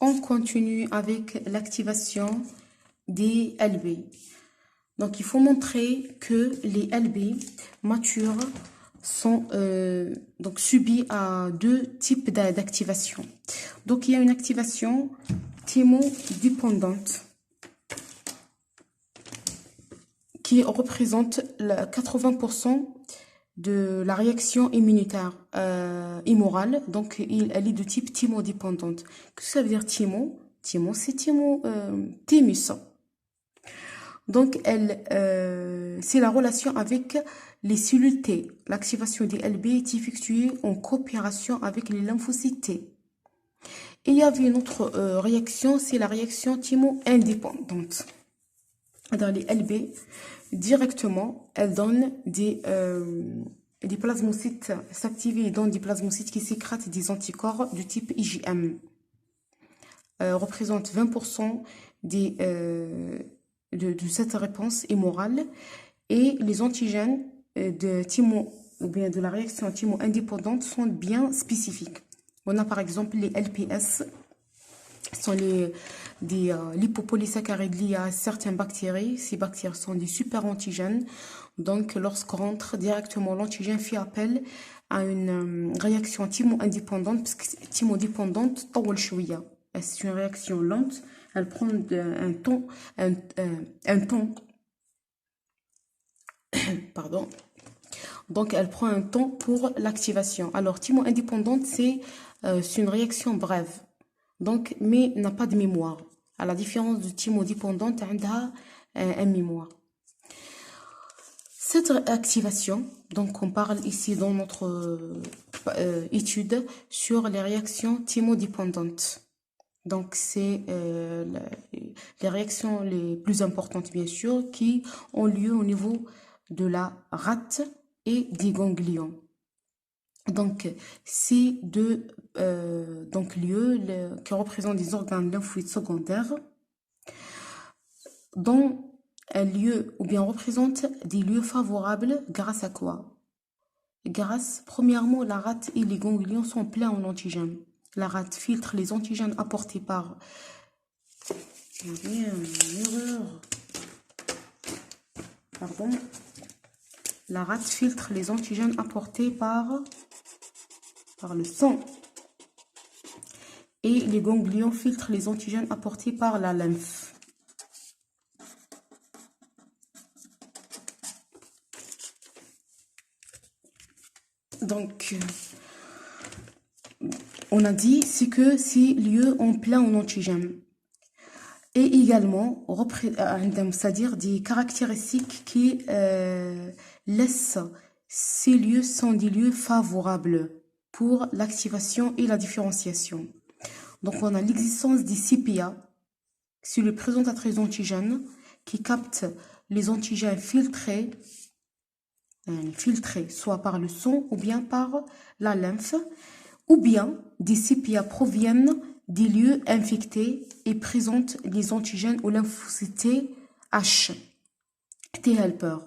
On continue avec l'activation des LB. Donc, il faut montrer que les LB matures sont donc subis à deux types d'activation. Donc, il y a une activation thymo-dépendante qui représente 80% de la réaction immunitaire immorale. Donc, elle est de type thymodépendante. Qu'est-ce que ça veut dire thymo? Thymo, c'est thymus. Donc, c'est la relation avec les cellules T. L'activation des LB est effectuée en coopération avec les lymphocytes T. Et il y avait une autre réaction, c'est la réaction thymo-indépendante. Dans les LB, directement, elle donne des plasmocytes s'activent et donnent des plasmocytes qui sécrètent des anticorps du type IgM. Représente 20% de cette réponse immorale. Et les antigènes de thymo ou bien de la réaction thymo-indépendante sont bien spécifiques. On a par exemple les LPS, sont des lipopolysaccharides liés à certaines bactéries. Ces bactéries sont des super-antigènes. Donc, lorsqu'on rentre directement, l'antigène fait appel à une réaction thymo-indépendante, parce que thymo-dépendante, c'est une réaction lente. Elle prend un temps, pardon. Donc, elle prend un temps pour l'activation. Alors, thymo-indépendante, c'est une réaction brève. Donc, mais n'a pas de mémoire. À la différence de thymo-dépendante, elle a un mémoire. Cette activation, donc on parle ici dans notre étude sur les réactions thymodépendantes. Donc, c'est les réactions les plus importantes, bien sûr, qui ont lieu au niveau de la rate et des ganglions. Donc, ces deux lieux qui représentent des organes lymphoïdes secondaires, dont un lieu ou bien représente des lieux favorables grâce à quoi? Premièrement, la rate et les ganglions sont pleins en antigènes. La rate filtre les antigènes apportés par... Il y avait une erreur. Pardon. La rate filtre les antigènes apportés par le sang. Et les ganglions filtrent les antigènes apportés par la lymphe. Donc, on a dit, c'est que ces lieux ont plein en antigènes. Et également, c'est-à-dire des caractéristiques qui laissent ces lieux sont des lieux favorables pour l'activation et la différenciation. Donc, on a l'existence des CPA, c'est le présentatrice d'antigènes qui captent les antigènes filtrés, soit par le sang ou bien par la lymphe, ou bien des CPA proviennent des lieux infectés et présentent les antigènes ou lymphocytes H, T-helper.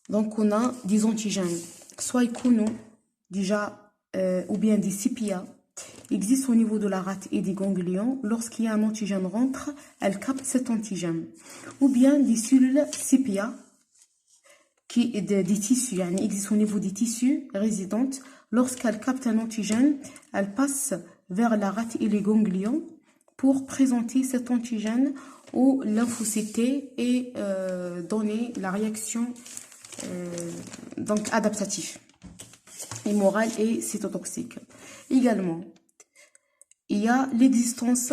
Donc, on a des antigènes, soit icono, déjà, ou bien des CPA, existent au niveau de la rate et des ganglions. Lorsqu'il y a un antigène rentre, elle capte cet antigène. Ou bien des cellules CPA, des tissus, yani existent au niveau des tissus résidentes. Lorsqu'elle capte un antigène, elle passe vers la rate et les ganglions pour présenter cet antigène aux lymphocytes et donner la réaction donc adaptative, immorale et cytotoxique. Également, il y a l'existence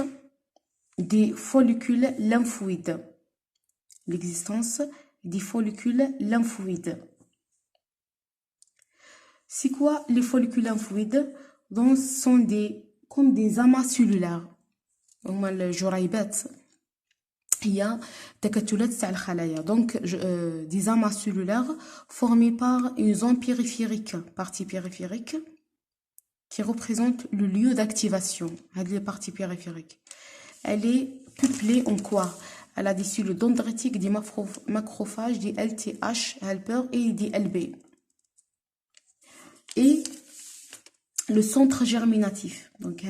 des follicules lymphoïdes. L'existence des follicules lymphoïdes. C'est quoi les follicules lymphoïdes? Donc, ce sont comme des amas cellulaires. Il y a donc des amas cellulaires formés par une zone périphérique, partie périphérique, qui représente le lieu d'activation. Elle est partie périphérique. Elle est peuplée en quoi? Elle a des cellules dendritiques, des macrophages, des LTH, helper et des LB. Et le centre germinatif. Donc,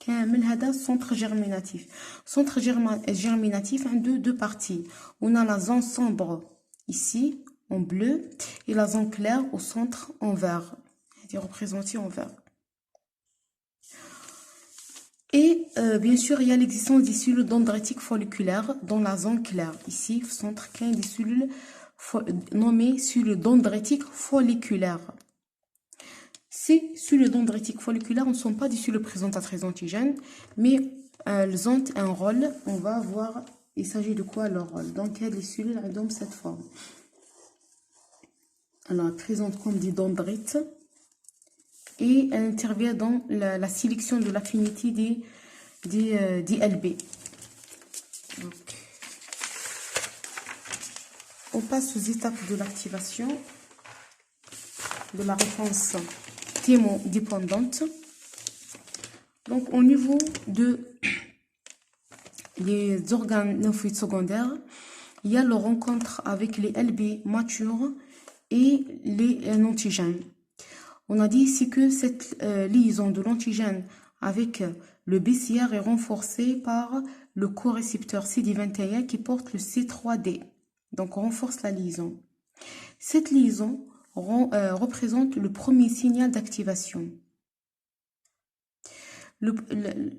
كامل هذا centre germinatif. Centre germinatif a deux parties. On a la zone sombre ici en bleu et la zone claire au centre en vert. C'est représenté en vert. Et bien sûr, il y a l'existence des cellules dendritiques folliculaires dans la zone claire. Ici, centre 15 des cellules nommées cellules dendritiques folliculaires. Ces cellules dendritiques folliculaires ne sont pas des cellules présentatrices d'antigènes, mais elles ont un rôle. On va voir, il s'agit de quoi leur rôle. Donc, il y a des cellules ont cette forme. Alors, elles présentent comme des dendrites et elles interviennent dans la sélection de l'affinité des LB. Donc, on passe aux étapes de l'activation de la réponse thémo-dépendante. Donc, au niveau des organes lymphoïdes secondaires, il y a la rencontre avec les LB matures et les antigènes. On a dit ici que cette liaison de l'antigène avec le BCR est renforcée par le corécepteur CD21 qui porte le C3D. Donc, on renforce la liaison. Cette liaison représente le premier signal d'activation.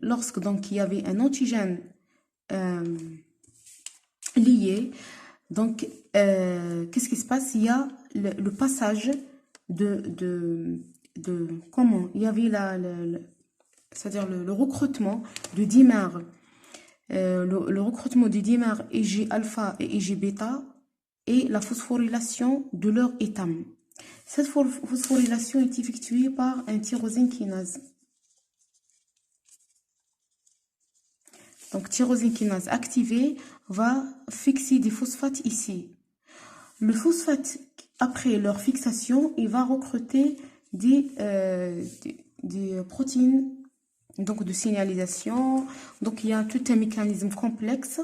Lorsque donc, il y avait un antigène lié, donc qu'est-ce qui se passe? Il y a le passage comment il y avait c'est-à-dire le recrutement de dimères, le recrutement de dimères Ig alpha et Ig bêta et la phosphorylation de leur étame. Cette phosphorylation est effectuée par un tyrosine kinase. Donc, tyrosine kinase activée va fixer des phosphates ici. Le phosphate, après leur fixation, il va recruter des protéines donc de signalisation. Donc, il y a tout un mécanisme complexe.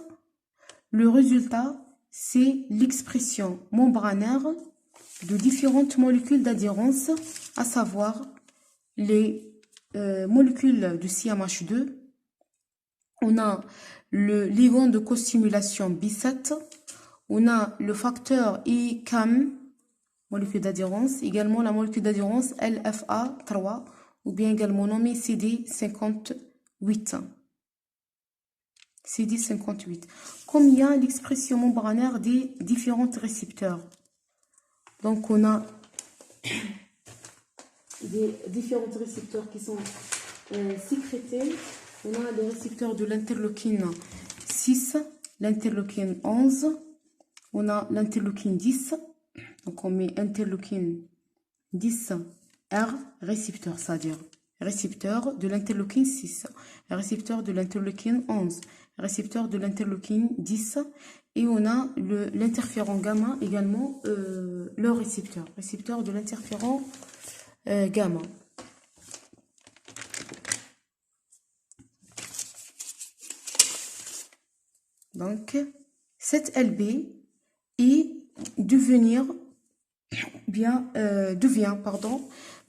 Le résultat, c'est l'expression membranaire de différentes molécules d'adhérence, à savoir les molécules de CMH2. On a le ligand de costimulation B7. On a le facteur ICAM, molécule d'adhérence, également la molécule d'adhérence LFA3, ou bien également nommée CD58. CD58. Comme il y a l'expression membranaire des différents récepteurs. Donc, on a des différents récepteurs qui sont sécrétés. On a le récepteur de l'interleukine 6, l'interleukine 11. On a l'interleukine 10. Donc, on met interleukine 10 R, récepteur, c'est-à-dire récepteur de l'interleukine 6, récepteur de l'interleukine 11, récepteur de l'interleukine 10. Et on a l'interféron gamma également, le récepteur de l'interféron gamma. Donc, cette LB devient,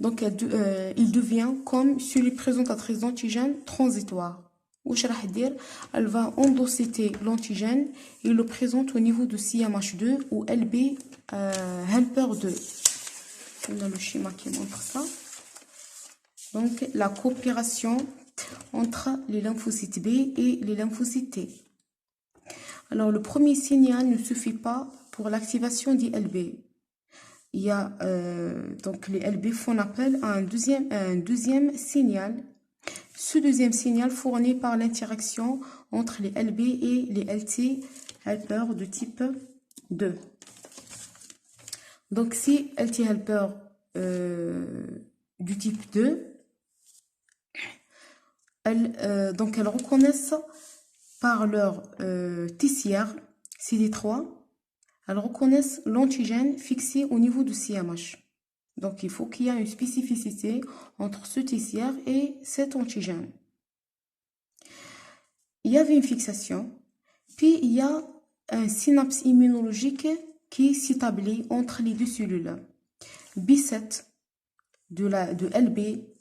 donc il devient comme celui présentatrice d'antigène transitoire. Elle va endociter l'antigène et le présente au niveau de CMH2 ou LB helper 2. On a le schéma qui montre ça. Donc, la coopération entre les lymphocytes B et les lymphocytes T. Alors, le premier signal ne suffit pas pour l'activation des LB. Il y a donc les LB font appel à un deuxième signal. Ce deuxième signal fourni par l'interaction entre les LB et les LT helper de type 2. Donc, si LT helper du type 2, elles reconnaissent par leur TCR CD3, elles reconnaissent l'antigène fixé au niveau du CMH. Donc, il faut qu'il y ait une spécificité entre ce TCR et cet antigène. Il y avait une fixation, puis il y a un synapse immunologique qui s'établit entre les deux cellules. B7 de LB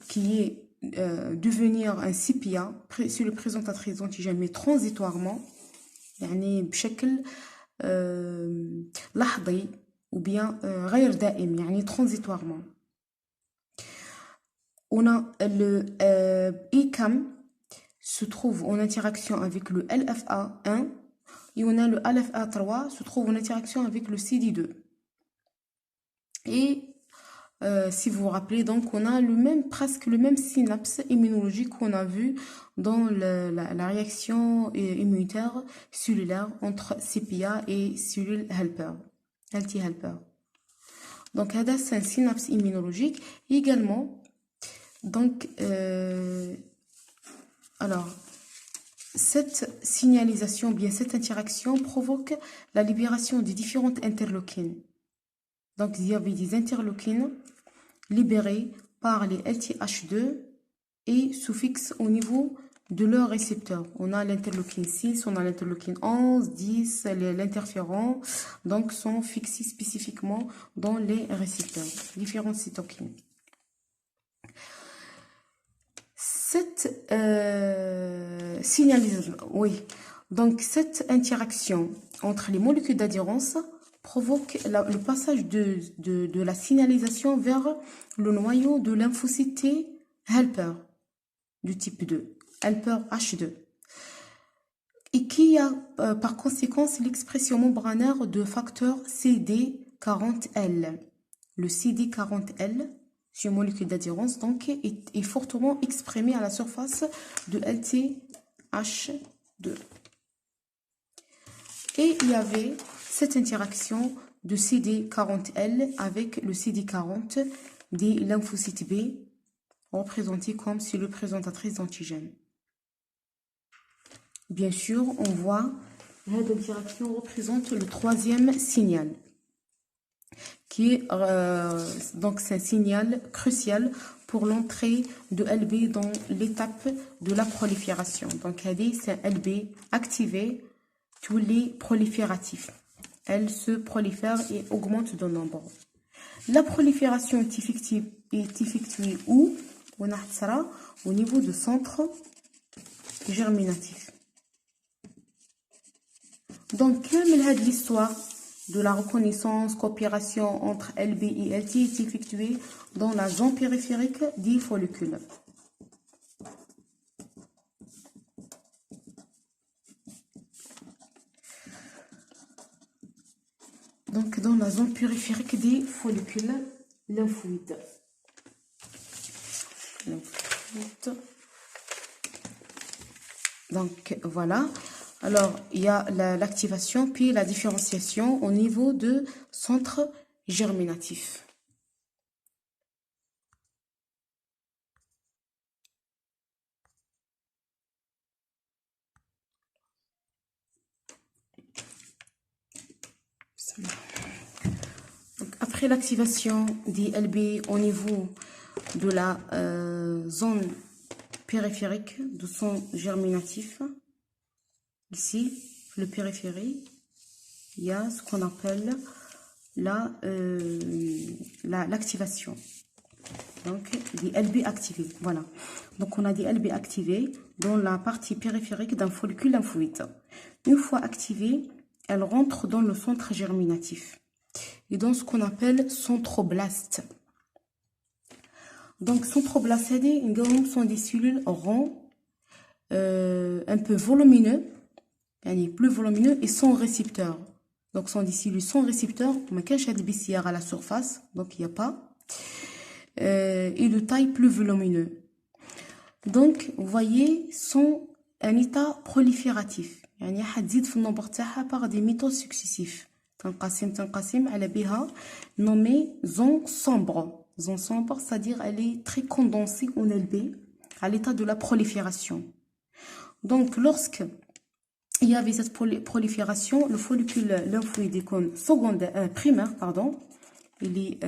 qui est devenir un سيبيا sur le présentatrice d'antigène mais transitoirement يعني بشكل لحظي ou bien غير دائم يعني transitoirement. On a le ICAM se trouve en interaction avec le LFA1 et on a le LFA3 se trouve en interaction avec le CD2. Et si vous vous rappelez, donc on a presque le même synapse immunologique qu'on a vu dans la réaction immunitaire cellulaire entre CPA et cellule helper, LT helper. Donc c'est un synapse immunologique également. Donc alors cette signalisation, bien cette interaction provoque la libération des différentes interleukines. Donc il y avait des interleukines libérés par les LTH2 et se fixent au niveau de leurs récepteurs. On a l'interleukine 6, on a l'interleukine 11, 10, l'interféron, donc sont fixés spécifiquement dans les récepteurs, différentes cytokines. Cette signalisation, oui, donc cette interaction entre les molécules d'adhérence provoque le passage de la signalisation vers le noyau de lymphocyte T helper du type 2, helper H2, et qui a par conséquence l'expression membranaire de facteur CD40L. Le CD40L, c'est une molécule d'adhérence, donc est fortement exprimée à la surface de LTH2. Et il y avait cette interaction de CD40L avec le CD40 des lymphocytes B, représentés comme cellule présentatrice d'antigènes. Bien sûr, on voit cette interaction représente le troisième signal, qui est donc c'est un signal crucial pour l'entrée de LB dans l'étape de la prolifération. Donc, c'est un LB activé, tous les prolifératifs. Elle se prolifère et augmente de nombre. La prolifération est effectuée où? On a au niveau du centre germinatif. Donc, comme l'histoire de la reconnaissance, coopération entre LB et LT est effectuée dans la zone périphérique des follicules. Donc, dans la zone périphérique des follicules lymphoïdes. Donc, voilà. Alors, il y a l'activation puis la différenciation au niveau de centre germinatif. Donc, après l'activation des LB au niveau de la zone périphérique de son germinatif, ici, le périphérie, il y a ce qu'on appelle l'activation. Donc, des LB activés. Voilà. Donc, on a des LB activés dans la partie périphérique d'un follicule lymphoïde. Une fois activée, elle rentre dans le centre germinatif et dans ce qu'on appelle centroblaste. Donc, centroblaste, sont des cellules ronds, un peu volumineux, plus volumineux et sans récepteur. Donc, sont des cellules sans récepteur, mais quand il y a des BCR à la surface, donc il n'y a pas, et de taille plus volumineux. Donc, vous voyez, sont un état prolifératif. يعني حتزيد في النمبر تاعها par des méthodes successifs. تنقسم على بها nommé zone sombre. Zone sombre, c'est-à-dire elle est très condensée en LB à l'état de la prolifération. Donc, lorsque il y avait cette prolifération, le follicule lymphoïde secondaire, primaire, pardon, il est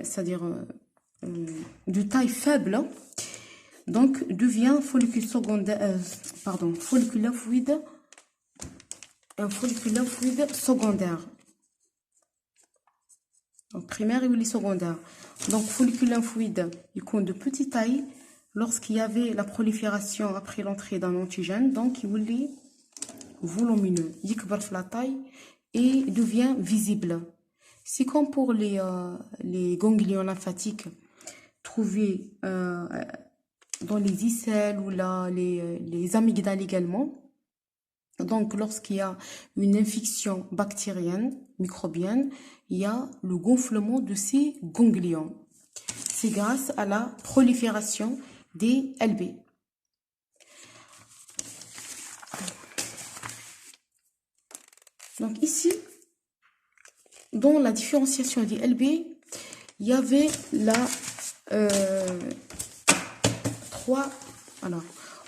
c'est-à-dire de taille faible, donc devient follicule secondaire, follicule lymphoïde, un follicule lymphoïde secondaire. Donc, primaire et secondaire. Donc, follicule lymphoïde, il compte de petite taille. Lorsqu'il y avait la prolifération après l'entrée d'un antigène, donc il est volumineux, il augmente la taille et devient visible. C'est comme pour les ganglions lymphatiques trouvés dans les aisselles ou là, les amygdales également. Donc, lorsqu'il y a une infection bactérienne, microbienne, il y a le gonflement de ces ganglions. C'est grâce à la prolifération des LB. Donc ici, dans la différenciation des LB, il y avait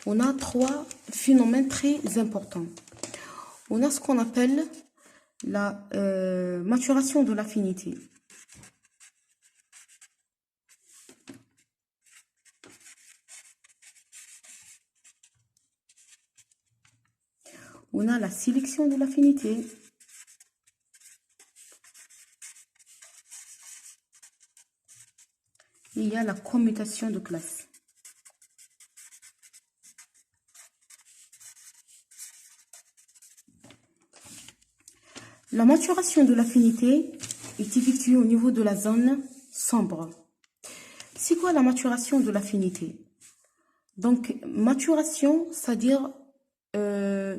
on a trois phénomènes très importants. On a ce qu'on appelle la maturation de l'affinité. On a la sélection de l'affinité. Il y a la commutation de classe. La maturation de l'affinité est effectuée au niveau de la zone sombre. C'est quoi la maturation de l'affinité? Donc, maturation, c'est-à-dire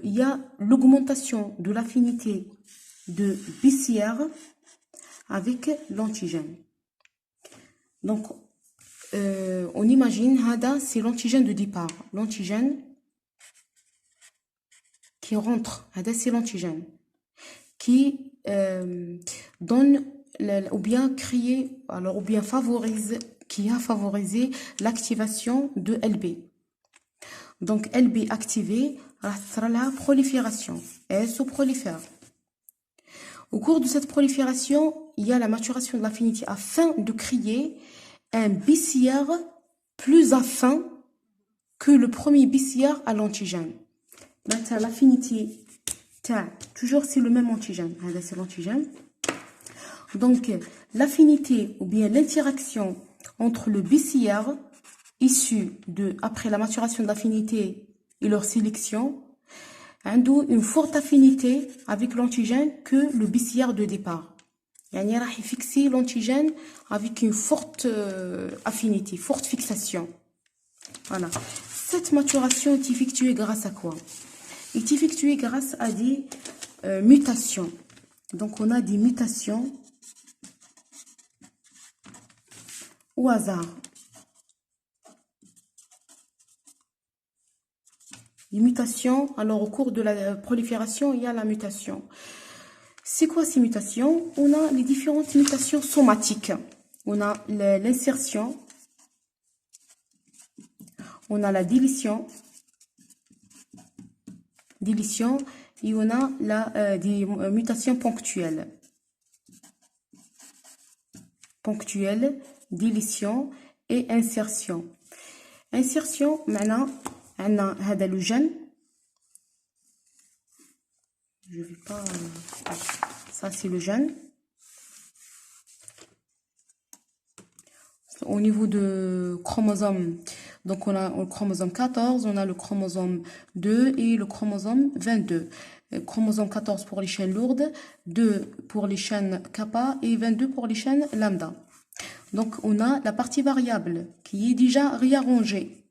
il y a l'augmentation de l'affinité de BCR avec l'antigène. Donc, on imagine, Hada, c'est l'antigène de départ. L'antigène qui rentre, Hada, c'est l'antigène qui donne ou bien créer, alors ou bien favorise, qui a favorisé l'activation de LB. Donc LB activé, sera la prolifération. Elle se prolifère. Au cours de cette prolifération, il y a la maturation de l'affinité afin de créer un BCR plus affin que le premier BCR à l'antigène. Maintenant, l'affinité, toujours c'est le même antigène. C'est l'antigène. Donc, l'affinité ou bien l'interaction entre le BCR issu après la maturation de l'affinité et leur sélection, une forte affinité avec l'antigène que le BCR de départ. يعني راح fixer l'antigène avec une forte affinité, forte fixation. Voilà. Cette maturation est effectuée grâce à quoi? Est effectuée grâce à des mutations. Donc, on a des mutations au hasard. Les mutations, alors au cours de la prolifération, il y a la mutation. C'est quoi ces mutations? On a les différentes mutations somatiques. On a l'insertion, on a la délétion, et on a des mutations ponctuelles. Ponctuelle, délétion et insertion. Insertion, maintenant, on a le gène. Je vais pas. Ça, c'est le gène. Au niveau de chromosome, donc on a le chromosome 14, on a le chromosome 2 et le chromosome 22. Chromosome 14 pour les chaînes lourdes, 2 pour les chaînes kappa et 22 pour les chaînes lambda. Donc on a la partie variable qui est déjà réarrangée.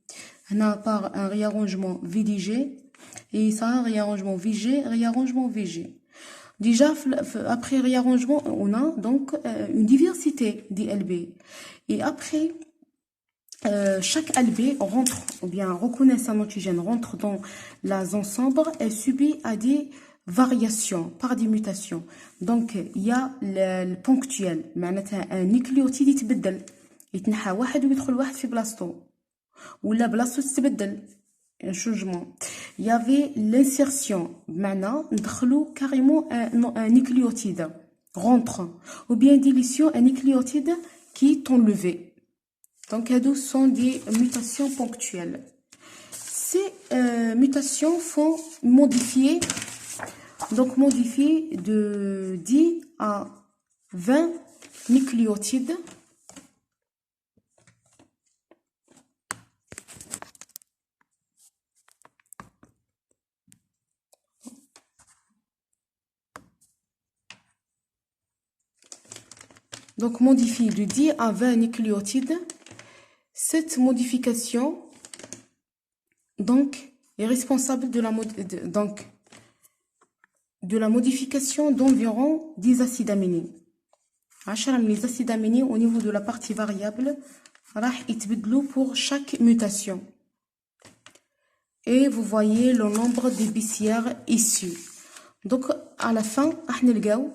On a par un réarrangement VDG et ça un réarrangement VG, réarrangement VG. Déjà, après réarrangement, on a donc une diversité des LB. Et après, chaque LB rentre, ou bien reconnaît un antigène, rentre dans la zone sombre, elle subit à des variations, par des mutations. Donc, il y a le ponctuel, un nucléotide يتبدل يتنحى واحد ويدخل واحد في بلاصتو ولا بلاصتو تتبدل. Un changement. Il y avait l'insertion. Maintenant, nous carrément un nucléotide rentre. Ou bien délétion, un nucléotide qui est enlevé. Donc, ces sont des mutations ponctuelles. Ces mutations font modifier, donc modifier de 10 à 20 nucléotides donc modifie de 10 à 20 nucléotides. Cette modification donc est responsable de la modification d'environ 10 acides aminés. 10 من les acides aminés au niveau de la partie variable راح يتبدلوا pour chaque mutation. Et vous voyez le nombre des biciaires issus. Donc à la fin راح نلقاو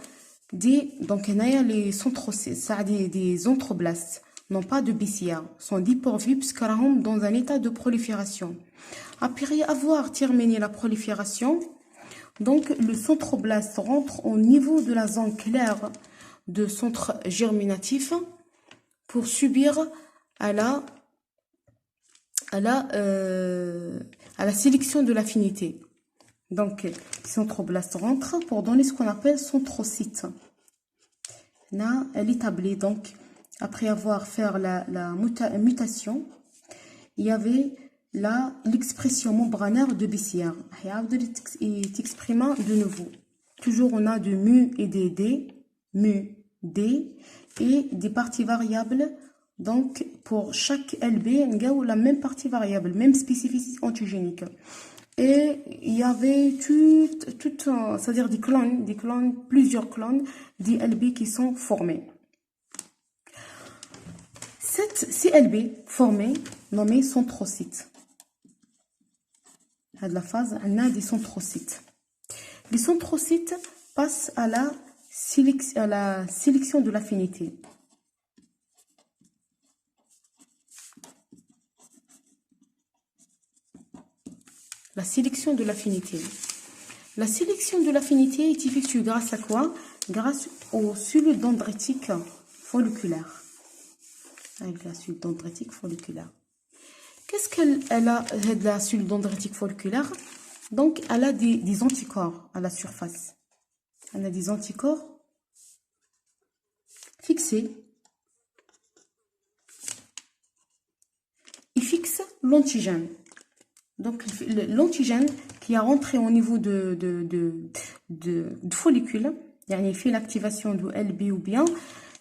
donc les centrocytes, des entroblastes n'ont pas de biciaires, sont dépourvus puisqu'ils sont dans un état de prolifération. Après avoir terminé la prolifération, donc le centroblaste rentre au niveau de la zone claire de centre germinatif pour subir à la sélection de l'affinité. Donc, le centroblast rentre pour donner ce qu'on appelle centrocyte. Là, elle est établie. Donc, après avoir fait la mutation, il y avait l'expression membranaire de biciaire. Il s'exprime de nouveau. Toujours, on a de mu et des d, mu, d, et des parties variables. Donc, pour chaque LB, on a la même partie variable, même spécificité antigénique. Et il y avait c'est-à-dire des clones, plusieurs clones d'LB qui sont formés. Ces LB formés, nommés centrocytes. À la phase, on a des centrocytes. Les centrocytes passent à la sélection de l'affinité. La sélection de l'affinité. La sélection de l'affinité est effectuée grâce à quoi? Grâce aux cellules dendritiques folliculaires. Avec la cellule dendritique folliculaire. Qu'est-ce qu'elle a de la cellule dendritique folliculaire? Donc, elle a des anticorps à la surface. Elle a des anticorps fixés. Ils fixent l'antigène. Donc, l'antigène qui a rentré au niveau de follicule, il fait l'activation de LB ou bien,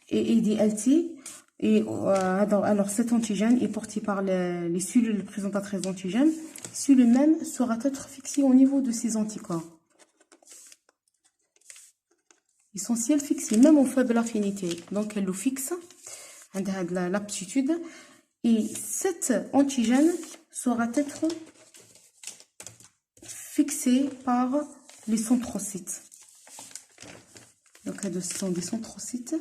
et des LT. Et alors, cet antigène est porté par les cellules présentatrices d'antigène. Celui même sera être fixé au niveau de ces anticorps. Essentiel fixé, même au faible affinité. Donc, elle le fixe, elle a l'aptitude. Et cet antigène sera être fixé par les centrocytes. Donc, ce sont des centrocytes.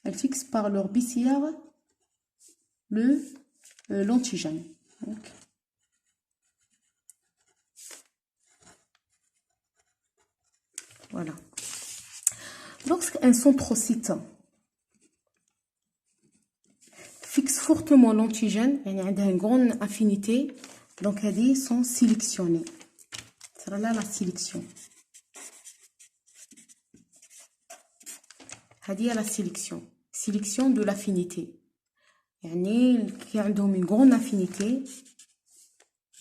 Elles fixent par leur biciaire l'antigène. Voilà. Lorsqu'un centrocyte fixe fortement l'antigène, il y a une grande affinité, donc elles sont sélectionnées. C'est là la sélection. هذه la sélection. Sélection de l'affinité. يعني qui عندهم une grande affinité.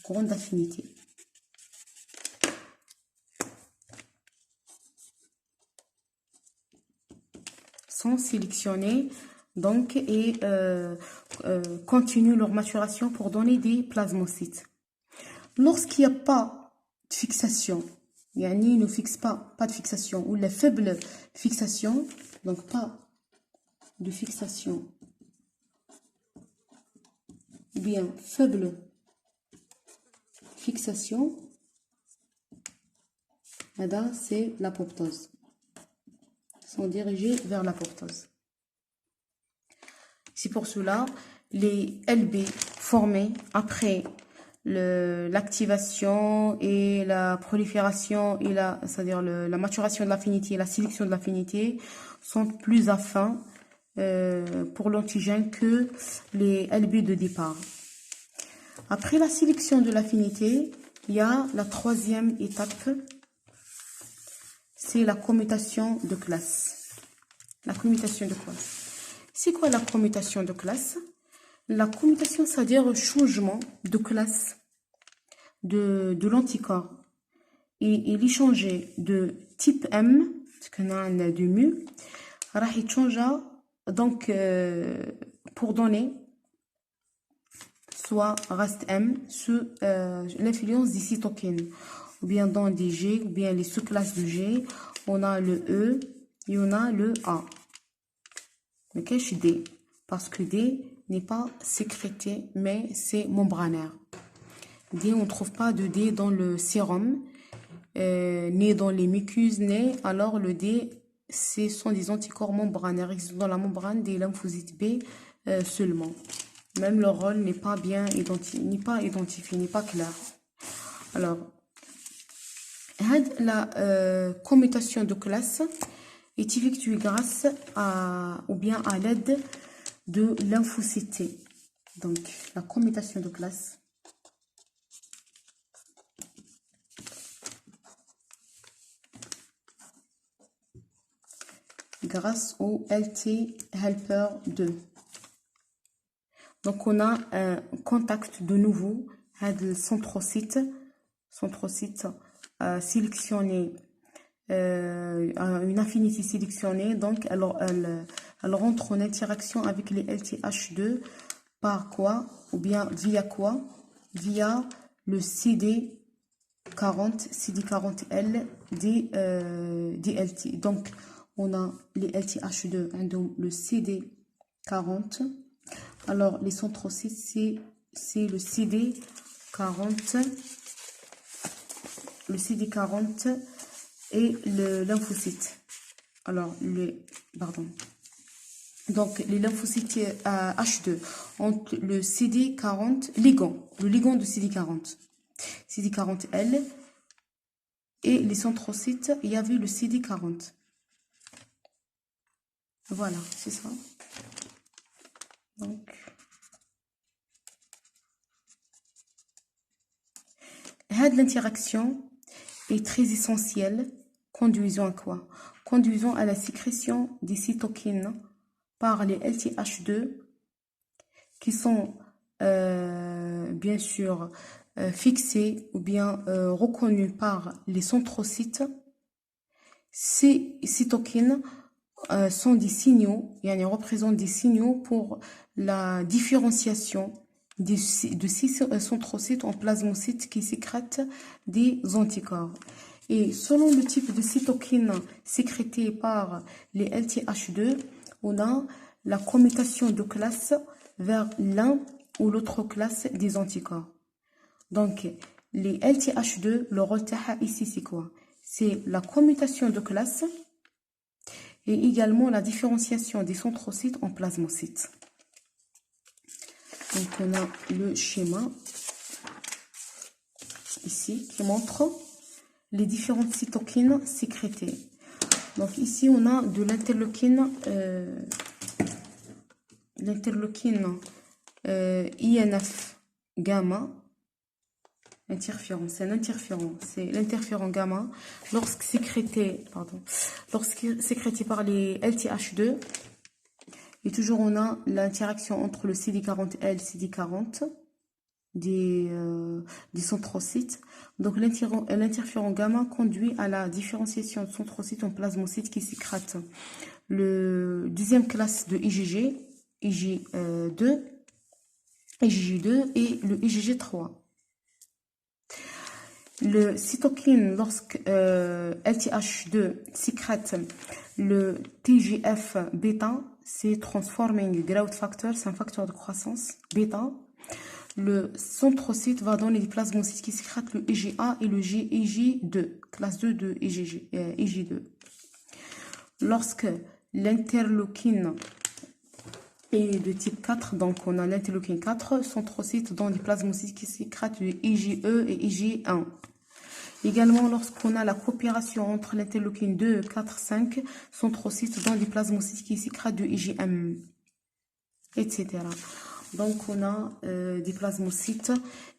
Grande affinité. Sont sélectionnés donc et continuent leur maturation pour donner des plasmocytes. Lorsqu'il n'y a pas de fixation, يعني ne fixe pas de fixation ou la faible fixation, donc pas de fixation, ou bien faible fixation, c'est l'apoptose. Ils sont dirigés vers l'apoptose. C'est pour cela les LB formés après l'activation et la prolifération et c'est-à-dire la maturation de l'affinité et la sélection de l'affinité sont plus affins pour l'antigène que les LB de départ. Après la sélection de l'affinité, il y a la troisième étape, c'est la commutation de classe. La commutation de classe. C'est quoi la commutation de classe? La commutation, c'est-à-dire changement de classe de l'anticorps. Et il est changé de type M, ce qu'on a de mu, il change donc pour donner soit reste M sous l'influence des cytokines, ou bien dans des G, ou bien les sous-classes de G, on a le E et on a le A. Mais qu'est-ce que D? Parce que D n'est pas sécrété, mais c'est membranaire. D, on ne trouve pas de D dans le sérum, ni dans les muqueuses, ni alors le D, ce sont des anticorps membranaires dans la membrane des lymphocytes B seulement. Même leur rôle n'est pas bien identifié, n'est pas clair. Alors, la commutation de classe est effectuée grâce à, ou bien à l'aide de lymphocytes. Donc, la commutation de classe. Grâce au LT helper 2. Donc, on a un contact de nouveau avec le centrocyte sélectionné, une affinité sélectionnée. Donc, elle rentre en interaction avec les LTH2 par quoi? Ou bien via quoi? Via le CD40L DLT. Donc, on a les LTH2, le CD40. Alors, les centrocytes, c'est le CD40. Le CD40 et le lymphocyte. Alors, donc, les lymphocytes H2 ont le CD40, le ligand de CD40. CD40L. Et les centrocytes, il y avait le CD40. Voilà, c'est ça. Donc, l'interaction est très essentielle, conduisant à quoi? Conduisant à la sécrétion des cytokines par les LTH2 qui sont bien sûr fixés ou bien reconnus par les centrocytes. Ces cytokines sont des signaux, ils représentent des signaux pour la différenciation de ces centrocytes en plasmocytes qui sécrètent des anticorps. Et selon le type de cytokine sécrétée par les LTH2, on a la commutation de classe vers l'un ou l'autre classe des anticorps. Donc, les LTH2, le rôle ici, c'est quoi? C'est la commutation de classe et également la différenciation des centrocytes en plasmocytes. Donc, on a le schéma ici qui montre les différentes cytokines sécrétées. Donc, ici, on a de l'interleukine INF gamma. Interféron, c'est un interféron, c'est l'interféron gamma lorsque sécrété par les LTH2. Et toujours on a l'interaction entre le CD40L et CD40 des centrocytes. Donc l'interféron gamma conduit à la différenciation de centrocytes en plasmocytes qui sécrètent le deuxième classe de IgG, IgG2 et le IgG3. Le cytokine, lorsque LTH2 sécrète le TGF-bêta, c'est Transforming Growth Factor, c'est un facteur de croissance bêta. Le centrocyte va donner des plasmocytes qui sécrètent le IgA et le IgG2, classe 2 de IgG2. Lorsque l'interleukine est de type 4, donc on a l'interleukine 4, centrocyte dans des plasmocytes qui sécrètent le IgE et IgA1. Également, lorsqu'on a la coopération entre l'interleukine 2, 4, 5, centrocytes dans des plasmocytes qui sécrètent de IgM, etc. Donc, on a des plasmocytes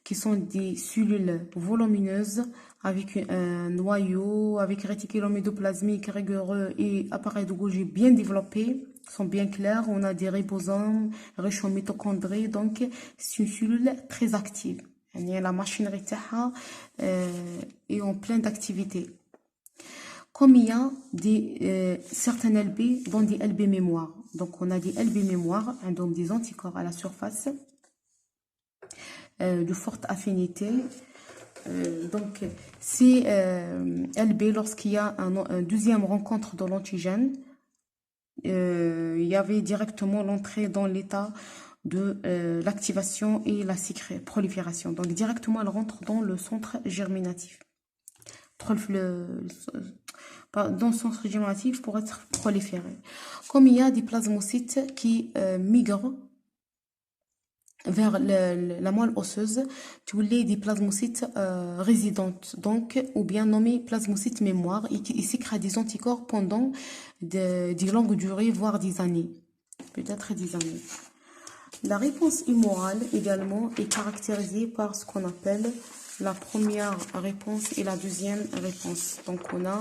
qui sont des cellules volumineuses avec un noyau, avec réticulum endoplasmique rigoureux et appareil de Golgi bien développé, sont bien clairs. On a des ribosomes riches en mitochondries, donc c'est une cellule très active. La machinerie est en pleine d'activité. Comme il y a certains LB dans des LB mémoire. Donc, on a des LB mémoire, donc des anticorps à la surface de forte affinité. Donc, ces LB, lorsqu'il y a un deuxième rencontre de l'antigène, il y avait directement l'entrée dans l'état de l'activation et la prolifération. Donc, directement, elle rentre dans le centre germinatif. Dans le centre germinatif pour être proliféré. Comme il y a des plasmocytes qui migrent vers la moelle osseuse, tu voulais des plasmocytes résidentes, donc, ou bien nommés plasmocytes mémoire, et qui sécrètent des anticorps pendant des longues durées, voire des années, peut-être des années. La réponse immorale également est caractérisée par ce qu'on appelle la première réponse et la deuxième réponse. Donc, on a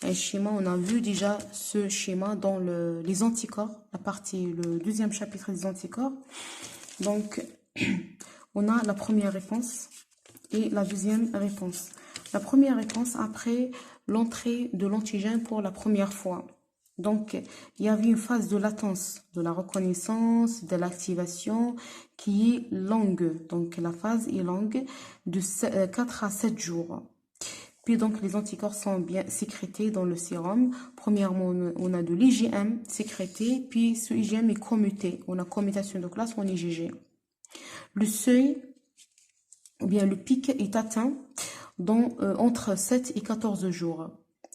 un schéma, on a vu déjà ce schéma dans les anticorps, le deuxième chapitre des anticorps. Donc, on a la première réponse et la deuxième réponse. La première réponse après l'entrée de l'antigène pour la première fois. Donc, il y avait une phase de latence de la reconnaissance, de l'activation qui est longue. Donc, la phase est longue de 4 à 7 jours. Puis, donc, les anticorps sont bien sécrétés dans le sérum. Premièrement, on a de l'IgM sécrété, puis ce IgM est commuté. On a commutation de classe en IgG. Le seuil, ou bien le pic, est atteint entre 7 et 14 jours.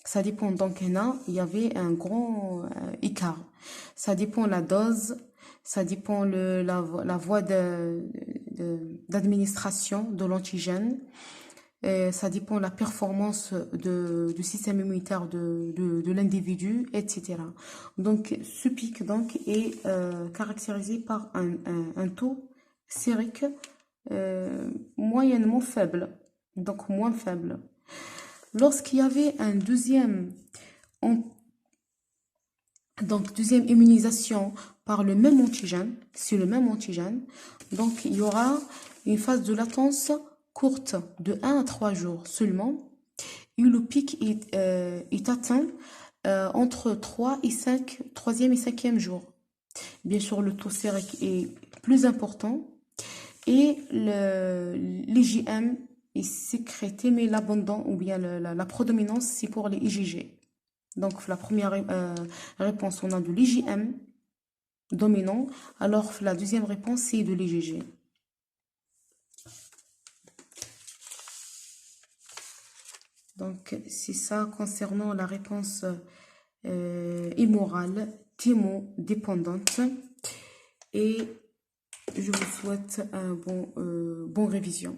Ça dépend, donc il y avait un grand écart. Ça dépend de la dose, ça dépend la voie d'administration de l'antigène, ça dépend de la performance du système immunitaire de l'individu, etc. Donc, ce pic donc, est caractérisé par un taux sérique moyennement faible, donc moins faible. Lorsqu'il y avait un deuxième immunisation par le même antigène, c'est le même antigène, donc il y aura une phase de latence courte de 1 à 3 jours seulement, et le pic est atteint entre 3e et 5e jour. Bien sûr, le taux sérique est plus important et l'IgM est sécrété, mais l'abondant ou bien la prédominance, c'est pour les IgG. Donc, la première réponse, on a de l'IgM dominant, alors la deuxième réponse, c'est de l'IgG. Donc, c'est ça concernant la réponse immorale, thymo-dépendante. Et je vous souhaite un bon révision.